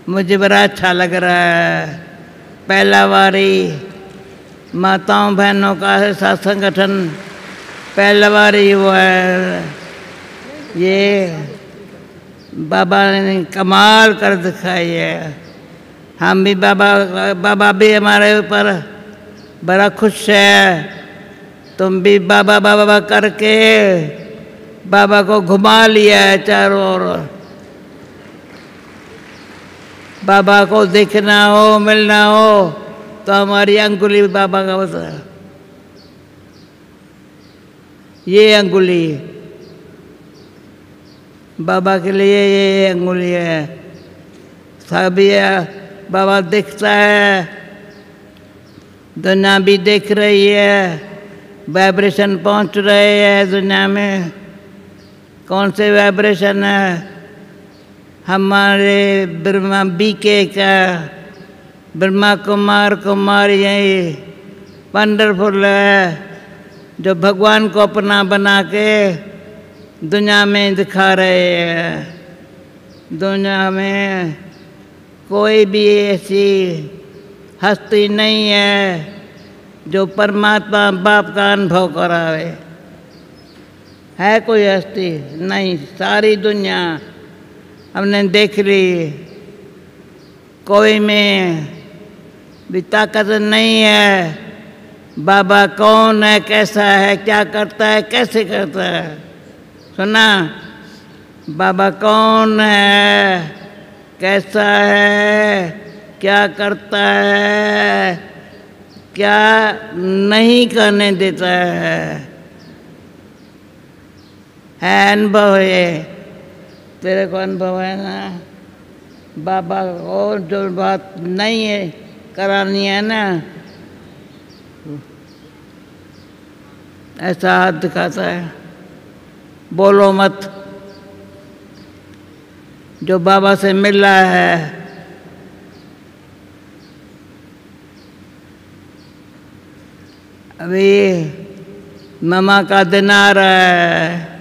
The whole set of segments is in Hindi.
मुझे बड़ा अच्छा लग रहा है। पहला बारी माताओं बहनों का ऐसा संगठन पहला बारी हुआ है। ये बाबा ने कमाल कर दिखाई है। हम भी बाबा भी हमारे ऊपर बड़ा खुश है। तुम भी बाबा बाबा करके बाबा को घुमा लिया है चारों ओर। बाबा को देखना हो मिलना हो तो हमारी अंगुली बाबा का होता है। ये अंगुली बाबा के लिए ये अंगुली है। सभी बाबा दिखता है, दुनिया भी देख रही है, वाइब्रेशन पहुंच रहे हैं दुनिया में। कौन से वाइब्रेशन है? हमारे ब्रह्मा बीके का ब्रह्मा कुमार यही वंडरफुल है, जो भगवान को अपना बना के दुनिया में दिखा रहे हैं। दुनिया में कोई भी ऐसी हस्ती नहीं है जो परमात्मा बाप का अनुभव करावे। है कोई हस्ती? नहीं। सारी दुनिया हमने देख ली। कोई में भी ताकत नहीं है। बाबा कौन है, कैसा है, क्या करता है, कैसे करता है? सुना? बाबा कौन है, कैसा है, क्या करता है, क्या नहीं करने देता है अनुभव है। तेरे को अनुभव है ना? बाबा को जो बात नहीं है करानी है ना, ऐसा हाथ दिखाता है। बोलो मत। जो बाबा से मिल रहा है अभी मामा का दिन आ रहा है।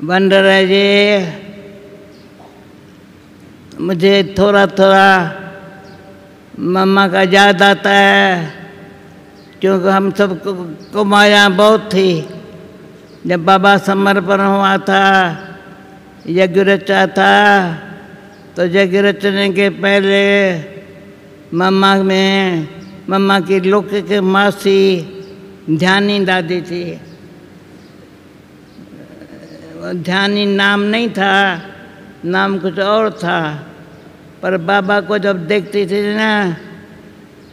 वंडर है जी। मुझे थोड़ा थोड़ा मम्मा का याद आता है, क्योंकि हम सब को माया बहुत थी। जब बाबा समर्पण हुआ था, यज्ञ रचा था, तो यज्ञ रचने के पहले मम्मा की लौकिक मासी ध्यानी दादी थी। ध्यानी नाम नहीं था, नाम कुछ और था, पर बाबा को जब देखती थी ना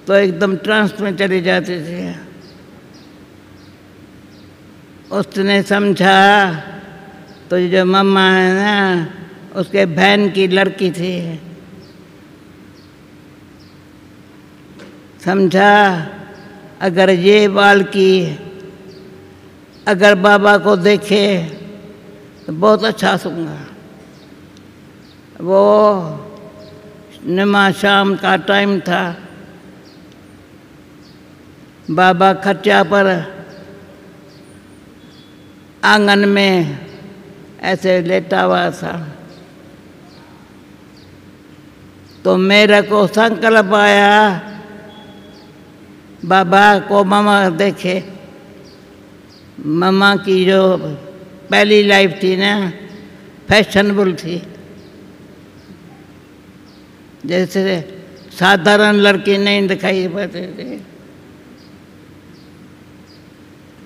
तो एकदम ट्रांस में चली जाती थी। उसने समझा तो जो मम्मा है ना, उसके बहन की लड़की थी। समझा अगर ये बालकी अगर बाबा को देखे तो बहुत अच्छा सूंगा। वो निमा शाम का टाइम था। बाबा खटिया पर आंगन में ऐसे लेटा हुआ था, तो मेरे को संकल्प आया बाबा को मामा देखे। मामा की जो पहली लाइफ थी ना, फैशनेबल थी। जैसे साधारण लड़की नहीं दिखाई पड़ती थी,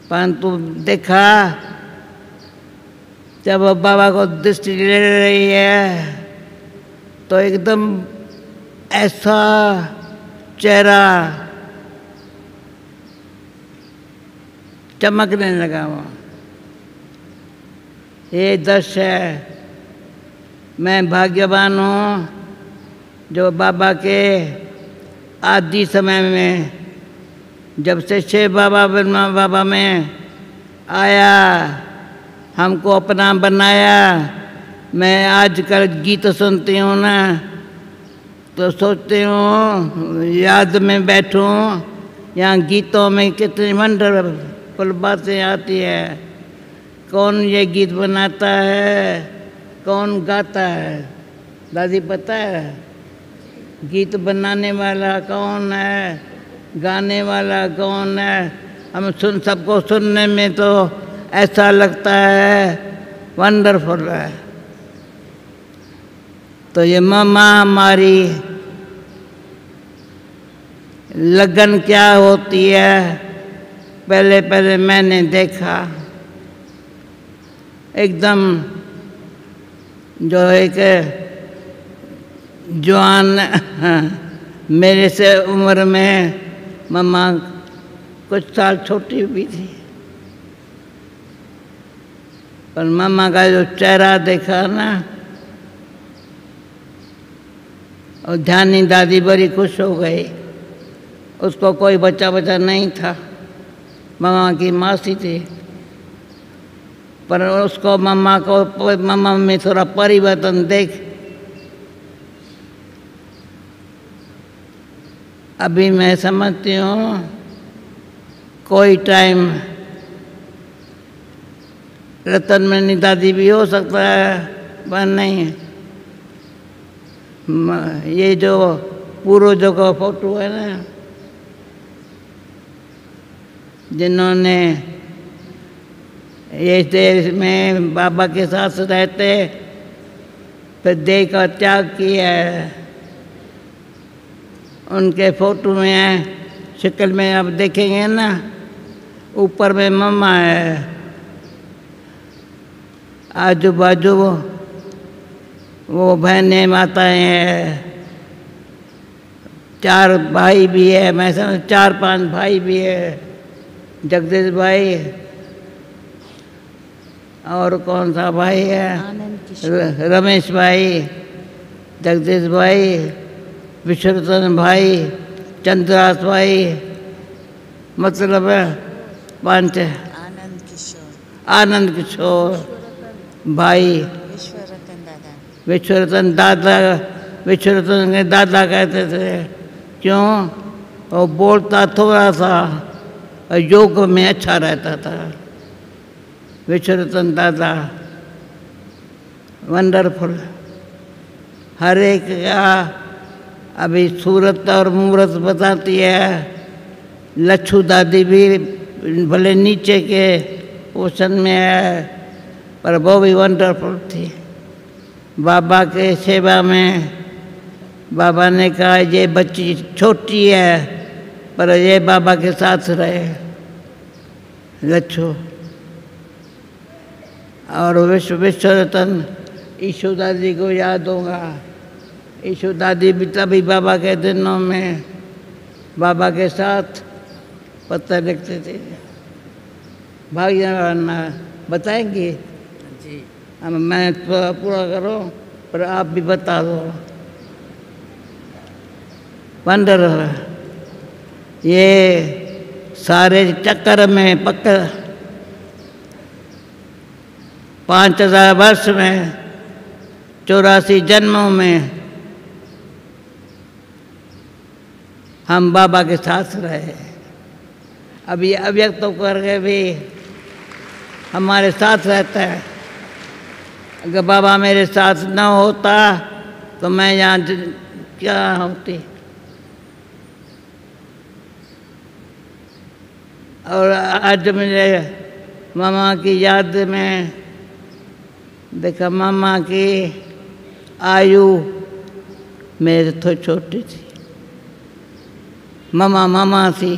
परंतु देखा जब बाबा को दृष्टि ले रही है तो एकदम ऐसा चेहरा चमकने लगा। वो ये दृश्य है। मैं भाग्यवान हूँ जो बाबा के आदि समय में, जब से शिव बाबा ब्रह्मा बाबा में आया, हमको अपना बनाया। मैं आजकल गीत सुनती हूँ ना, तो सोचती हूँ याद में बैठूं। यहाँ गीतों में कितनी वंडरफुल बातें आती है। कौन ये गीत बनाता है, कौन गाता है? दादी पता है? गीत बनाने वाला कौन है, गाने वाला कौन है? हम सबको सुनने में तो ऐसा लगता है वंडरफुल है। तो ये मम्मा हमारी लगन क्या होती है, पहले पहले मैंने देखा। एकदम जो एक जवान मेरे से उम्र में मम्मा कुछ साल छोटी भी थी, पर मम्मा का जो चेहरा देखा ना, और ध्यानी दादी बड़ी खुश हो गई। उसको कोई बच्चा नहीं था, मम्मा की मासी थी, पर उसको मम्मा में थोड़ा परिवर्तन देख अभी मैं समझती हूँ कोई टाइम रतन मणि दादी भी हो सकता है, पर नहीं। ये जो पूर्वजों का फोटो है ना, जिन्होंने ये देश में बाबा के साथ रहते फिर देह का त्याग किया है, उनके फोटो में है, शक्ल में आप देखेंगे ना, ऊपर में मम्मा है, आजू बाजू वो बहनें माताएं हैं, 4 भाई भी है, मैं समझ 4-5 भाई भी है, जगदीश भाई और कौन सा भाई है, रमेश भाई, जगदीश भाई, विश्वरतन भाई, चंद्रदास भाई, मतलब 5 आनंद किशोर भाई, विश्वरतन दादा, विश्वरतन के दादा कहते थे। क्यों? वो बोलता थोड़ा सा और योग में अच्छा रहता था। विश्वरतन दादा वंडरफुल। हर एक का अभी सूरत और मूरत बताती है। लच्छू दादी भी भले नीचे के पोषण में है, पर वो भी वंडरफुल थी। बाबा के सेवा में बाबा ने कहा ये बच्ची छोटी है, पर ये बाबा के साथ रहे, लच्छू। और विश्वरतन ईशु दादी को याद होगा। ईशु दादी भी तभी बाबा के दिनों में बाबा के साथ पत्र लिखते थे। भाग्यवान बताएंगे जी, मैं पूरा करो पर आप भी बता दो। वंडर ये सारे चक्कर में पक्का 5000 वर्ष में 84 जन्मों में हम बाबा के साथ रहे। अब ये अव्यक्त होकर के भी हमारे साथ रहता है। अगर बाबा मेरे साथ न होता तो मैं यहाँ क्या होती। और आज मुझे मामा की याद में देखा, मामा की आयु मेरे तो छोटी थी, मामा थी।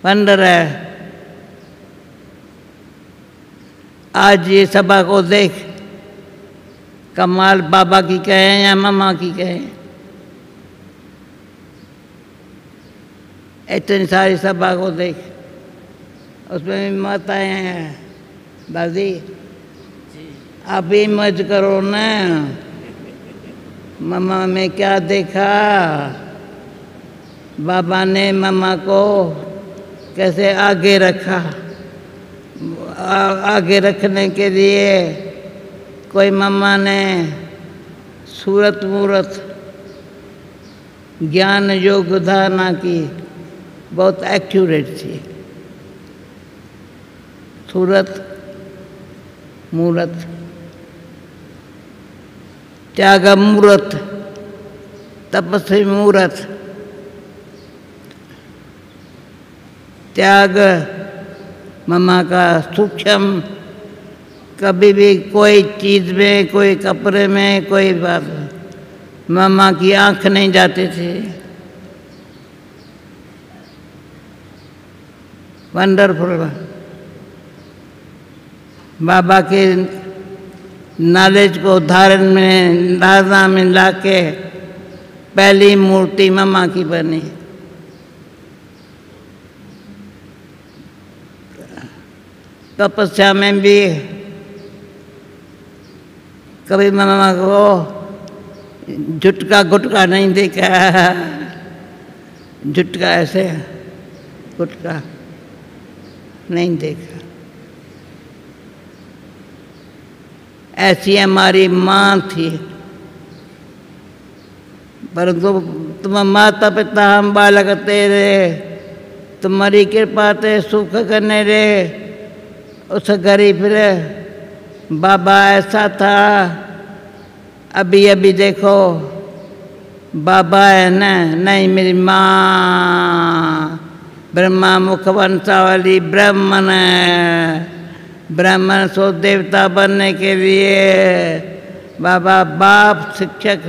वंडर है। आज ये सभा को देख, कमाल बाबा की कहें या मामा की कहें, इतनी सारी सभा को देख, उसमें भी माताएं हैं। दादी आप भी मज करो ना, मामा में क्या देखा, बाबा ने मामा को कैसे आगे रखा। आगे रखने के लिए कोई मामा ने सूरत मूरत ज्ञान योग धारणा की, बहुत एक्यूरेट थी। सूरत मूरत, त्याग मूरत, तपस्वी मूरत। त्याग ममा का सूक्ष्म, कभी भी कोई चीज़ में, कोई कपड़े में, कोई बात में ममा की आंख नहीं जाती थी। वंडरफुल। बाबा के नॉलेज को धारण में, धारणा में लाके पहली मूर्ति ममा की बनी। तपस्या में भी कभी ममा को झुटका गुटका नहीं देखा। झुटका ऐसे गुटका नहीं देखा। ऐसी हमारी माँ थी। परंतु तुम माता पिता हम बालक तेरे, तुम्हारी कृपा ते सुख करने रे। उस गरीब रे बाबा ऐसा था। अभी अभी देखो बाबा है ना, नहीं मेरी माँ ब्रह्मा मुख वंशावली ब्राह्मण है। ब्राह्मण सो देवता बनने के लिए बाबा बाप शिक्षक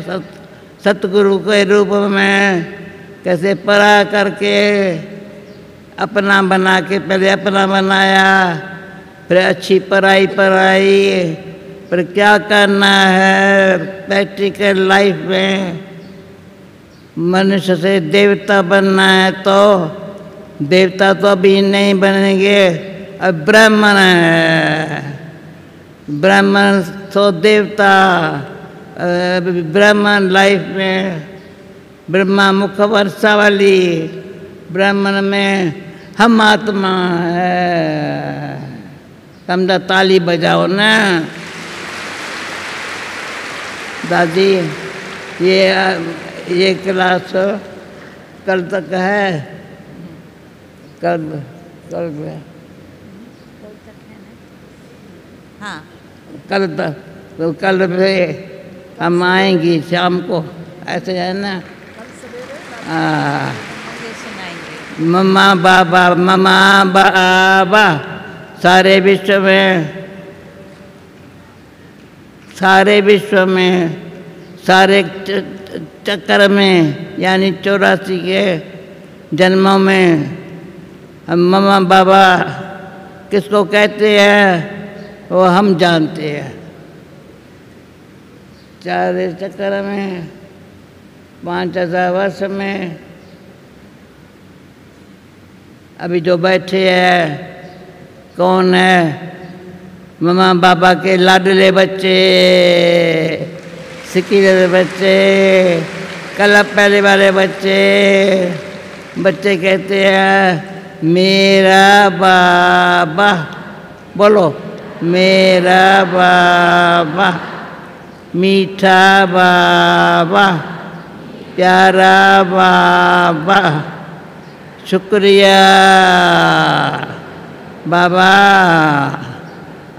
सतगुरु के रूप में कैसे पढ़ा करके अपना बना के, पहले अपना बनाया, फिर अच्छी पढ़ाई फिर क्या करना है प्रैक्टिकल लाइफ में। मनुष्य से देवता बनना है तो देवता तो अभी नहीं बनेंगे, अब ब्राह्मण है। ब्राह्मण तो देवता, ब्राह्मण लाइफ में ब्रह्मा मुख वंशावली, ब्राह्मण में हम आत्मा है। समझा? ताली बजाओ ना दादी। ये क्लास कल तक है। कल हाँ, कल तक तो कल पे हम आएंगी शाम को, ऐसे है ना। मम्मा बाबा सारे विश्व में सारे चक्कर में, यानी 84 के जन्मों में हम मम्मा बाबा किसको कहते हैं वो हम जानते हैं। सारे चक्कर में 5000 वर्ष में अभी जो बैठे हैं कौन है? मम्मा बाबा के लाडले बच्चे, सिकिले बच्चे, कलप पहले वाले बच्चे। बच्चे कहते हैं मेरा बाबा, बोलो मेरा बाबा, मीठा बाबा, प्यारा बाबा, शुक्रिया बाबा।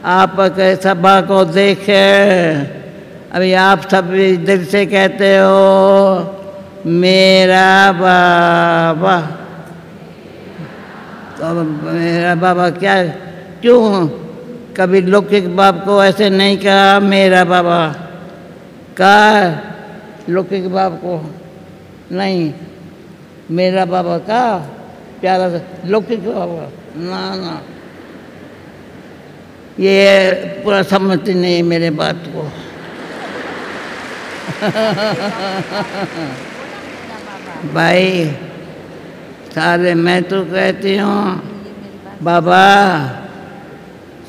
आपके सभा को देखे, अभी आप सब दिल से कहते हो मेरा बाबा। तो मेरा बाबा क्या, क्यों कभी लौकिक बाप को ऐसे नहीं कहा मेरा बाबा? कहा लौकिक बाप को नहीं, मेरा बाबा का प्यारा लौकिक बाबा ना। ये पूरा समझती नहीं मेरे बात को। भाई सारे, मैं तो कहती हूँ बाबा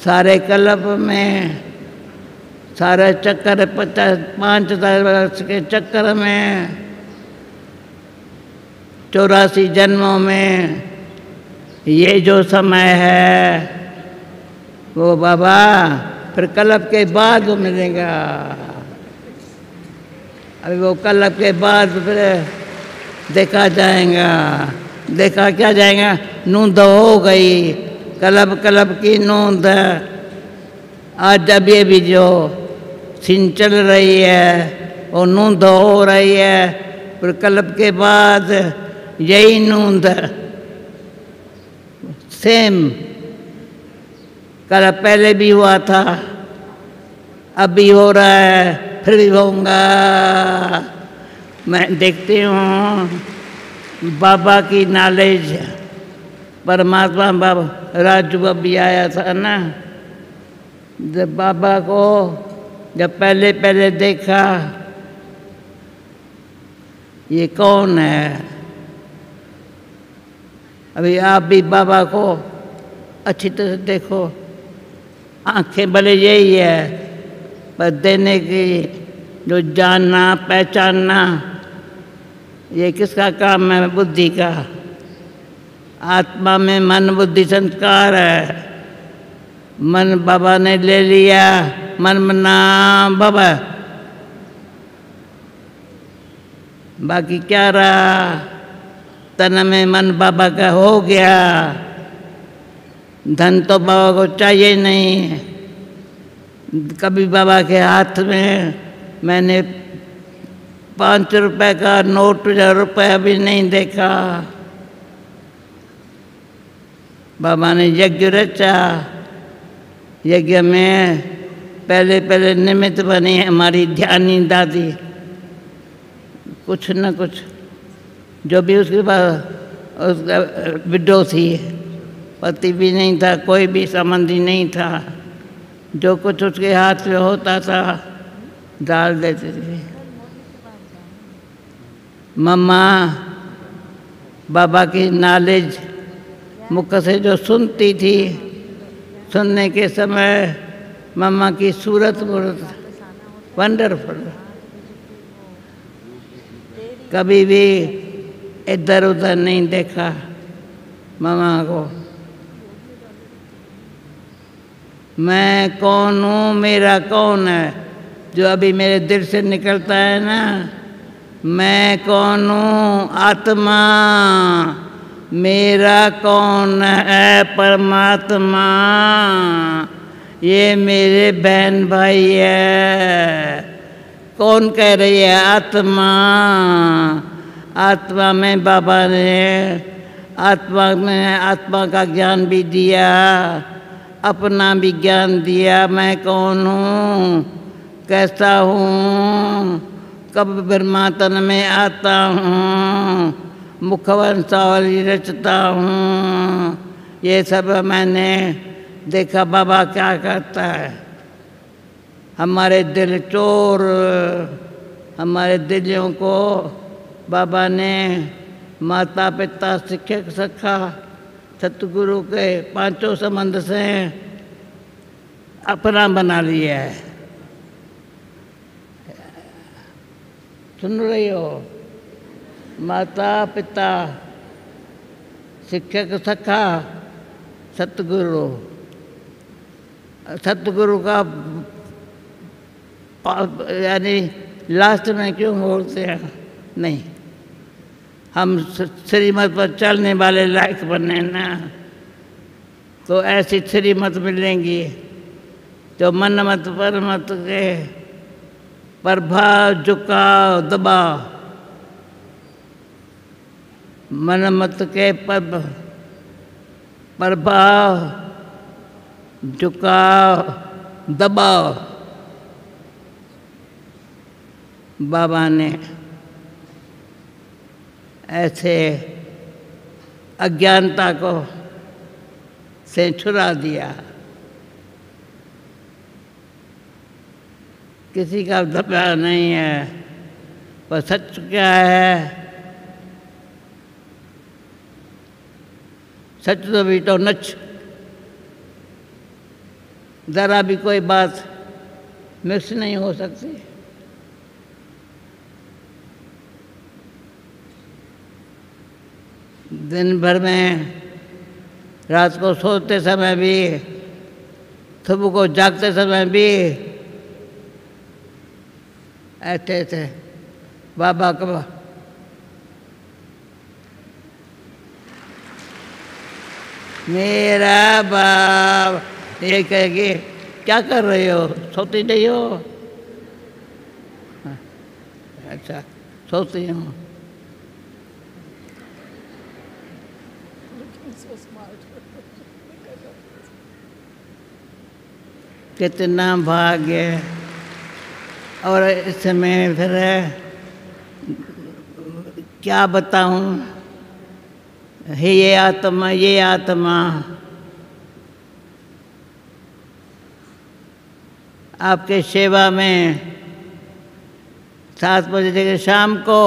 सारे कल्प में, सारे चक्कर 5,000 वर्ष के चक्कर में, 84 जन्मों में ये जो समय है वो बाबा फिर कल्प के बाद मिलेगा। अभी वो कल्प के बाद फिर देखा जाएगा। देखा क्या जाएगा? नूंद हो गई, कलब कलब की नूंद। आज अब ये भी जो सीन चल रही है वो नूंद हो रही है, पर कलब के बाद यही नूंद सेम कल पहले भी हुआ था, अब भी हो रहा है, फिर भी होगा। मैं देखती हूँ बाबा की नॉलेज, परमात्मा बाबा राजू अभी आया था ना, जब बाबा को जब पहले पहले देखा ये कौन है। अभी आप भी बाबा को अच्छी तरह देखो, आंखें भले यही है, पर देने की जो जानना पहचानना ये किसका काम है? बुद्धि का। आत्मा में मन बुद्धि संस्कार है। मन बाबा ने ले लिया, मन मना बाबा, बाकी क्या रहा? तन में मन बाबा का हो गया। धन तो बाबा को चाहिए नहीं। कभी बाबा के हाथ में मैंने 5 रुपए का नोट या रुपया भी नहीं देखा। बाबा ने यज्ञ रचा, यज्ञ में पहले पहले निमित्त बनी हमारी ध्यानी दादी। कुछ न कुछ जो भी उसके पास उसका विडो थी, पति भी नहीं था, कोई भी संबंधी नहीं था, जो कुछ उसके हाथ में होता था डाल देते थे। मम्मा बाबा की नॉलेज मुख से जो सुनती थी, सुनने के समय मम्मा की सूरत वंडरफुल। कभी भी इधर उधर नहीं देखा मम्मा को। मैं कौन हूँ, मेरा कौन है, जो अभी मेरे दिल से निकलता है ना, मैं कौन हूँ? आत्मा। मेरा कौन है? परमात्मा। ये मेरे बहन भाई है। कौन कह रही है? आत्मा। आत्मा में बाबा ने आत्मा का ज्ञान भी दिया, अपना भी ज्ञान दिया। मैं कौन हूँ, कैसा हूँ, कब ब्रह्मा तन में आता हूँ, मुखवंशावली रचता हूँ। ये सब मैंने देखा बाबा क्या करता है। हमारे दिल चोर, हमारे दिलों को बाबा ने माता पिता शिक्षक सखा सतगुरु के 5 संबंध से अपना बना लिया है। सुन रही हो? माता पिता शिक्षक सखा सतगुरु। सतगुरु का यानी लास्ट में क्यों बोलते हैं? नहीं, हम श्रीमत पर चलने वाले लायक बने ना, तो ऐसी श्रीमत मिलेंगी जो मन मत पर मत के प्रभाव झुकाव दबाव, मन मत के प्रभाव झुकाव दबाव बाबा ने ऐसे अज्ञानता को से छुड़ा दिया। किसी का दबाव नहीं है, पर सच क्या है? सच तो भी तो नच, ज़रा भी कोई बात मिक्स नहीं हो सकती। दिन भर में रात को सोते समय भी, सुबह को जागते समय भी ऐसे थे बाबा को। मेरा बाप ये कहेगी क्या कर रहे हो, सोती नहीं हो? अच्छा सोती हूँ। कितना भाग्य। और इसमें फिर क्या बताऊं, ये आत्मा ये आत्मा आपके सेवा में 7 बजे से शाम को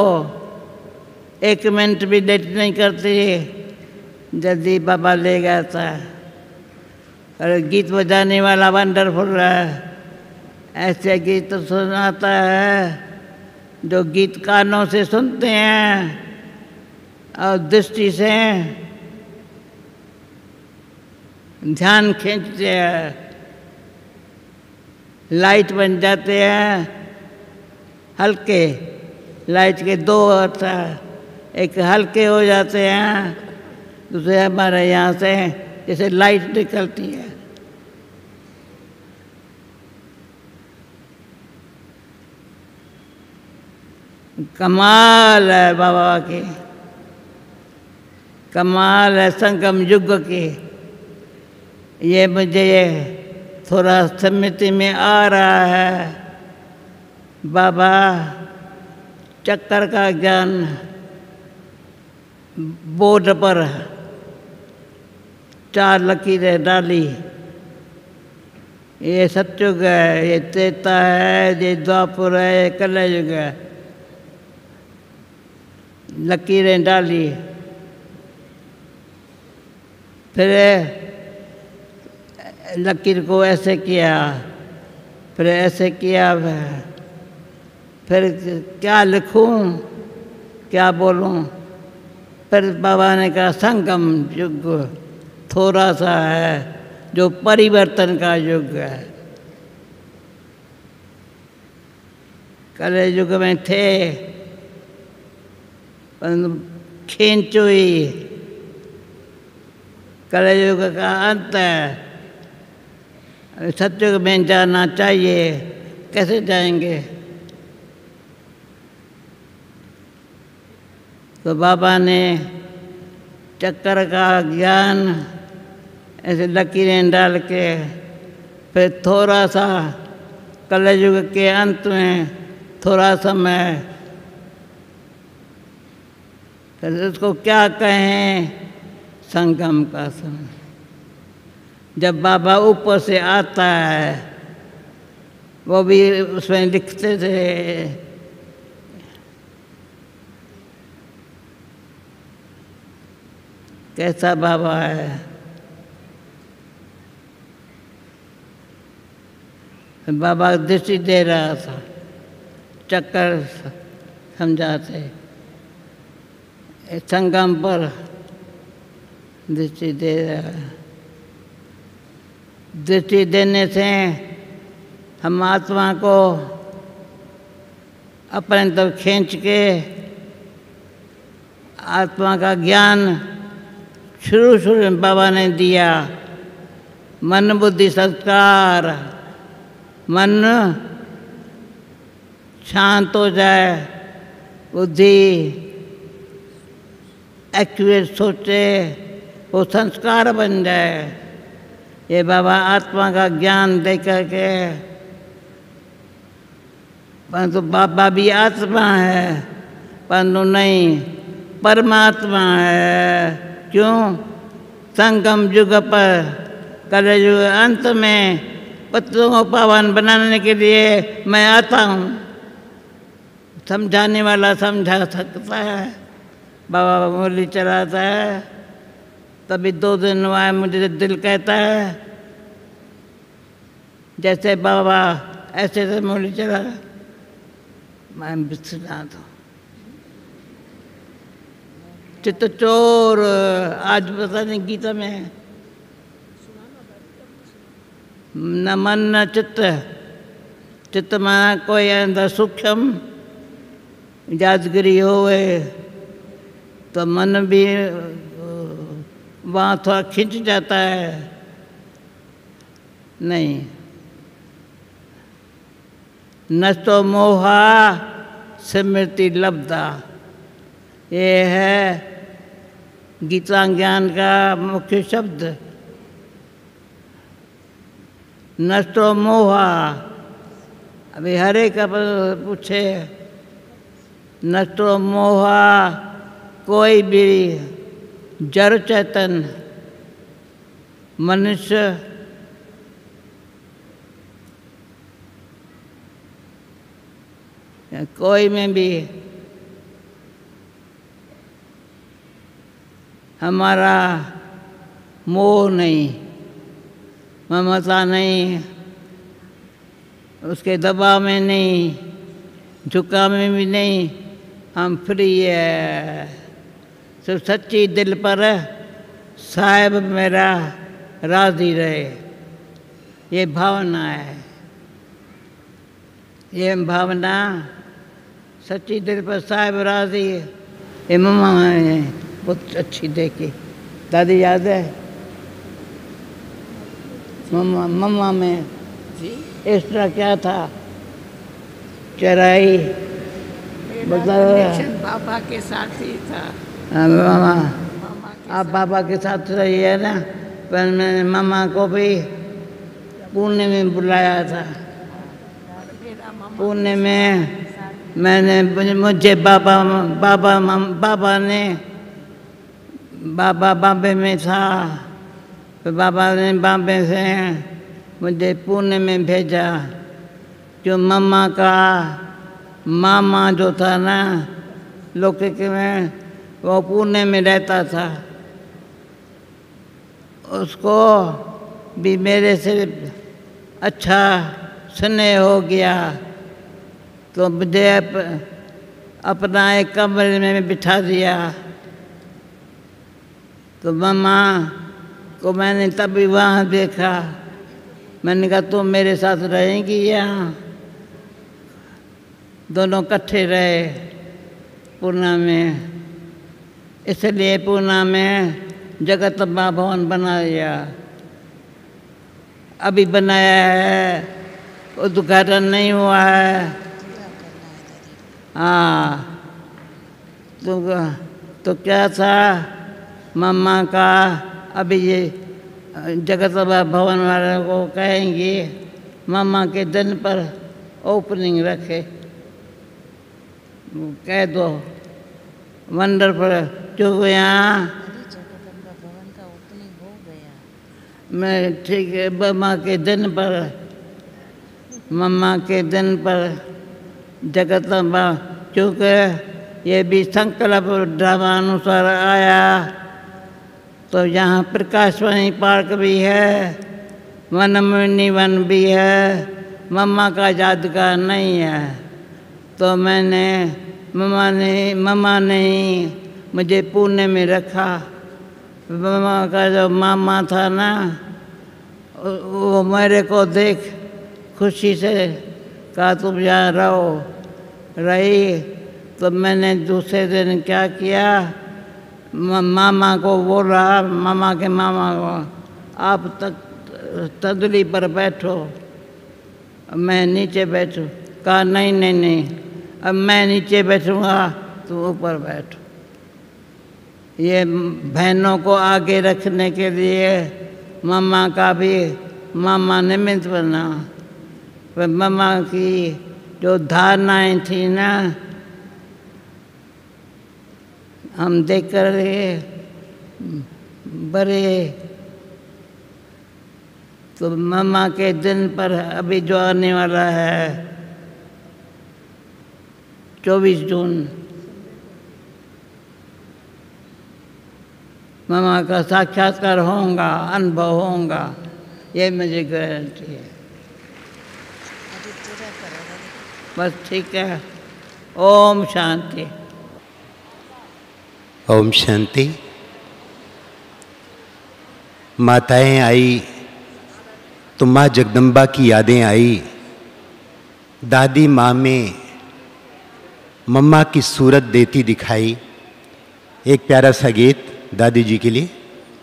1 मिनट भी लेट नहीं करती, जल्दी बाबा ले गया था। और गीत बजाने वाला वंडरफुल है, ऐसे गीत सुनाता है जो गीत कानों से सुनते हैं और दृष्टि से ध्यान खींचते हैं, लाइट बन जाते हैं हल्के। लाइट के 2 अर्थ हैं, एक हल्के हो जाते हैं, दूसरे हमारे यहाँ से जैसे लाइट निकलती है। कमाल है बाबा की, कमाल है संगम युग की। ये मुझे थोड़ा स्मृति में आ रहा है। बाबा चक्कर का ज्ञान बोर्ड पर 4 लकीरें डाली, ये सतयुग है, ये त्रेता है, ये द्वापर है, ये कलयुग है। लकीरें डाली, फिर लकीर को ऐसे किया, फिर ऐसे किया, फिर क्या लिखूं क्या बोलूं। फिर बाबा ने कहा संगम युग थोड़ा सा है जो परिवर्तन का युग है। कलि युग में थे खींच हुई, कलयुग का अंत है। सतयुग में जाना चाहिए, कैसे जाएंगे? तो बाबा ने चक्कर का ज्ञान ऐसे लकीरें डाल के फिर थोड़ा सा कलयुग के अंत में थोड़ा समय, फिर उसको क्या कहें, संगम का समय। जब बाबा ऊपर से आता है, वो भी उसमें लिखते थे कैसा बाबा है। बाबा दृष्टि दे रहा था, चक्कर समझाते, संगम पर दृष्टि दे रहा है। दृष्टि देने से हम आत्मा को अपने तरफ खींच के आत्मा का ज्ञान शुरू में बाबा ने दिया। मन बुद्धि संस्कार, मन शांत हो जाए, बुद्धि एक्यूरेट सोचे, वो संस्कार बन जाए। ये बाबा आत्मा का ज्ञान दे करके, परंतु बाबा भी आत्मा है, परंतु नहीं परमात्मा है। क्यों? संगम युग पर कलयुग अंत में पत्रों को पावन बनाने के लिए मैं आता हूँ। समझाने वाला समझा सकता है, बाबा मुरली चलाता है, तभी 2 दिन हुआ मुझे दिल कहता है जैसे बाबा ऐसे ऐसे मुरली चला, मैं बिस्ना दो। चित्त चोर आज पता नहीं गीता में न मन न चित्त, चित्त में कोई अंदर सूक्ष्म यादगिरी होवे तो मन भी वहाँ थोड़ा खिंच जाता है। नहीं, नष्टो मोहा स्मृति लब्धा, ये है गीता ज्ञान का मुख्य शब्द। नष्टो मोहा, अभी हरे का पूछे, नष्टो मोहा, कोई भी जड़ चेतन मनुष्य कोई में भी हमारा मोह नहीं, ममता नहीं, उसके दबाव में नहीं, झुकाव में भी नहीं, हम फ्री है। सिर्फ सच्ची दिल पर साहिब मेरा राज़ी रहे, ये भावना है। ये भावना सच्ची दिल पर साहिब राज़ी है। ये मम्मा है बहुत अच्छी देखी, दादी याद है? मम्मा में इस तरह क्या था, चराई बाबा के साथ ही था। मामा आप बाबा के साथ रही है ना, पर मैंने मामा को भी पुणे में बुलाया था। पुणे में मैंने मुझे बाबा ने बॉम्बे में था, तो बाबा ने बॉम्बे से मुझे पुणे में भेजा। जो मम्मा का मामा जो था ना लौकिक में, वो पुणे में रहता था। उसको भी मेरे से अच्छा स्नेह हो गया, तो मुझे अपना एक कमरे में बिठा दिया। तो मम्मा को मैंने तभी वहाँ देखा। मैंने कहा तुम मेरे साथ रहेंगी यहाँ? दोनों इकट्ठे रहे पूना में। इसलिए पूना में जगदम्बा भवन बना दिया, अभी बनाया है, उद्घाटन नहीं हुआ है। हाँ, तो क्या था मम्मा का, अभी ये जगदम्बा भवन वाले को कहेंगे मम्मा के दिन पर ओपनिंग रखे, कह दो वंडरफुल। जो यहाँ मैं ठीक है, मम्मा के दिन पर जगदम्बा, क्योंकि ये भी संकल्प ड्रामा अनुसार आया। तो यहाँ प्रकाशवाणी पार्क भी है, वनमोहिनी वन भी है, मम्मा का यादगार नहीं है। तो मम्मा ने मुझे पुणे में रखा। मम्मा का जो मामा था ना, वो मेरे को देख खुशी से कहा तुम यहाँ रही। तो मैंने दूसरे दिन क्या किया, मामा को बोला, मामा के मामा को, आप तंदुरी पर बैठो, मैं नीचे बैठूं। कहा नहीं, अब मैं नीचे बैठूंगा तो ऊपर बैठो। ये बहनों को आगे रखने के लिए मामा का भी मामा निमित्त बना। पर मामा की जो धारणाएं थी ना, हम देख कर बड़े। तो मामा के दिन पर अभी जो आने वाला है 24 जून, मामा का साक्षात्कार होगा, अनुभव होगा, ये मुझे गारंटी है। बस ठीक है। ओम शांति। ओम शांति। माताएं आई तो माँ जगदम्बा की यादें आई। दादी माँ में मम्मा की सूरत देती दिखाई। एक प्यारा सा गीत दादी जी के लिए।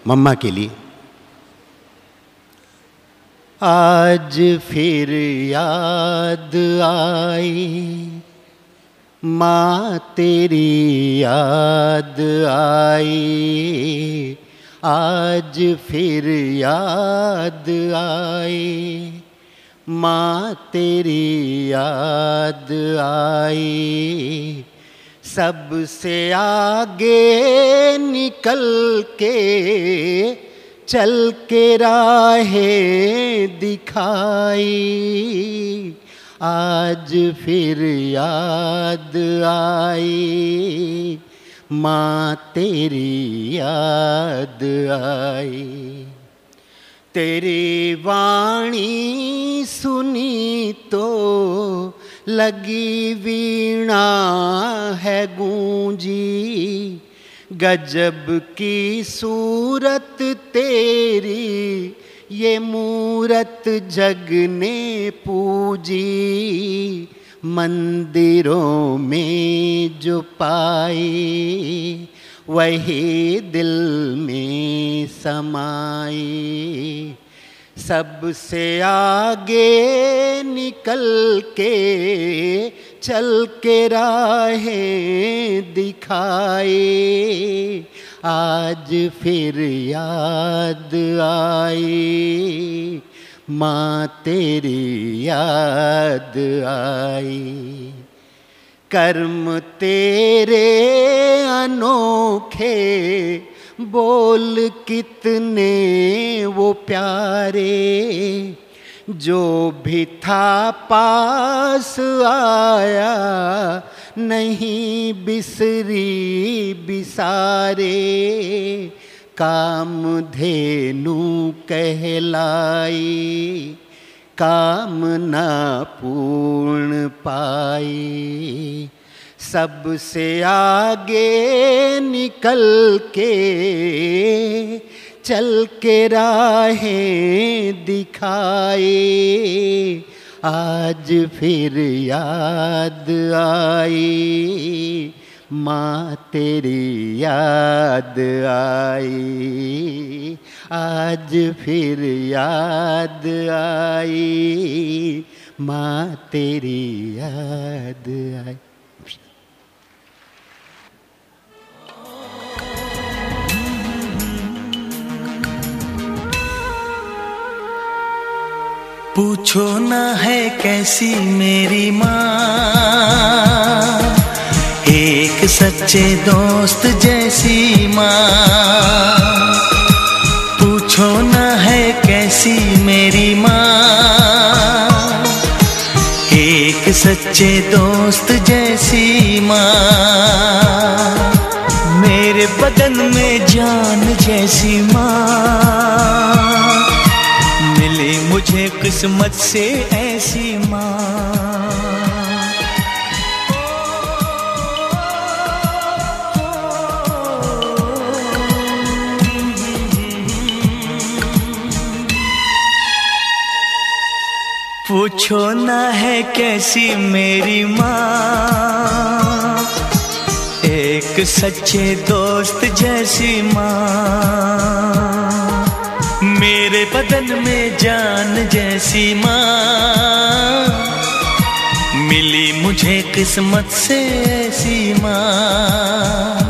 मम्मा के लिए। आज फिर याद आई, माँ तेरी याद आई, आज फिर याद आई, माँ तेरी याद आई। सबसे आगे निकल के चल के राहें दिखाई, आज फिर याद आई, माँ तेरी याद आई। तेरी वाणी सुनी तो लगी वीणा है गूंजी, गजब की सूरत तेरी ये मूरत जग ने पूजी। मंदिरों में जो पाई वही दिल में समाई। सबसे आगे निकल के चल के राहें दिखाए, आज फिर याद आई, माँ तेरी याद आई। कर्म तेरे अनोखे बोल कितने वो प्यारे, जो भी था पास आया नहीं बिसरी बिसारे। कामधेनु कहलाई कामना पूर्ण पाई। सबसे आगे निकल के चल के राहें दिखाए, आज फिर याद आई, माँ तेरी याद आई। आज फिर याद आई, माँ तेरी याद आई। पूछो ना है कैसी मेरी माँ, एक सच्चे दोस्त जैसी माँ। पूछो ना है कैसी मेरी माँ, एक सच्चे दोस्त जैसी माँ। मेरे बदन में जान जैसी माँ, मिली मुझे किस्मत से ऐसी माँ। पूछो ना है कैसी मेरी माँ, एक सच्चे दोस्त जैसी माँ। मेरे बदन में जान जैसी माँ, मिली मुझे किस्मत से ऐसी माँ।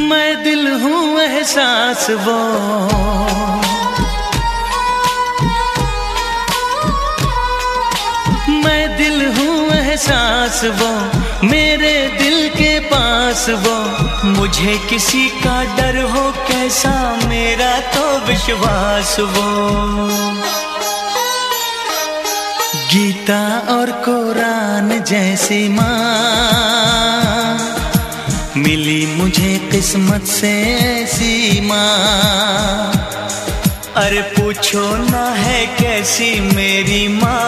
मैं दिल हूँ एहसास वो, मैं दिल हूँ एहसास वो, मेरे दिल के पास वो। मुझे किसी का डर हो कैसा, मेरा तो विश्वास वो। गीता और कुरान जैसी माँ मिली मुझे किस्मत से ऐसी माँ। अरे पूछो ना है कैसी मेरी माँ,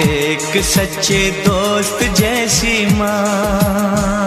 एक सच्चे दोस्त जैसी माँ।